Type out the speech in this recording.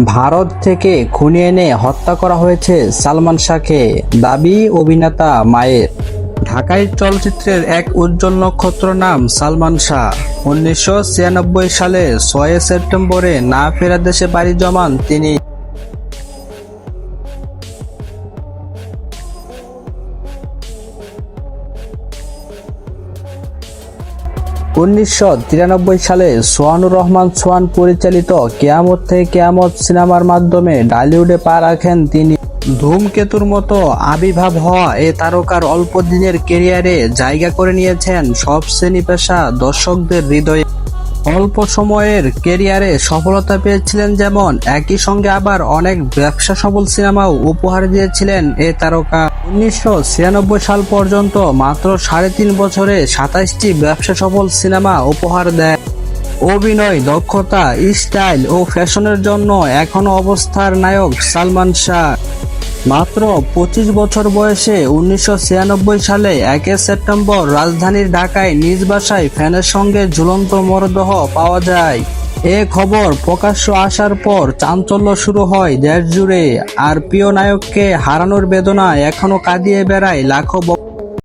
ভারত থেকে খুনি এনে হত্যা করা হয়েছে সালমান শাহকে, দাবি অভিনেতা মায়ের। ঢাকাই চলচ্চিত্রের এক উজ্জ্বল নক্ষত্র নাম সালমান শাহ। 1996 সালে 6 সেপ্টেম্বরে না ফেরা দেশে পাড়ি জমান তিনি। 1993 সালে সোহানুর রহমান সোহান পরিচালিত কেয়ামত থেকে কেয়ামত সিনেমার মাধ্যমে ঢালিউডে পা রাখেন তিনি। ধূমকেতুর মতো আবির্ভাব হওয়া এ তারকার অল্প দিনের ক্যারিয়ারে জায়গা করে নিয়েছেন সব শ্রেণী পেশা দর্শকদের হৃদয়ে। অল্প সময়ের ক্যারিয়ারে সফলতা পেয়েছিলেন যেমন, একই সঙ্গে আবার অনেক ব্যবসা সফল সিনেমাও উপহার দিয়েছিলেন এ তারকা। 1996 সাল পর্যন্ত মাত্র 3.5 বছরে 27টি ব্যবসা সফল সিনেমা উপহার দেয়। অভিনয় দক্ষতা, স্টাইল ও ফ্যাশনের জন্য এখনো অবস্থার নায়ক সালমান শাহ। মাত্র 25 বছর বয়সে 1996 সালে 1 সেপ্টেম্বর রাজধানীর ঢাকায় নিজ বাসায় ফ্যানের সঙ্গে ঝুলন্ত মরদেহ পাওয়া যায়। এ খবর প্রকাশ্য আসার পর চাঞ্চল্য শুরু হয় দেশ জুড়ে। আর প্রিয় নায়ককে হারানোর বেদনা এখনো কাঁদিয়ে বেড়ায় লাখো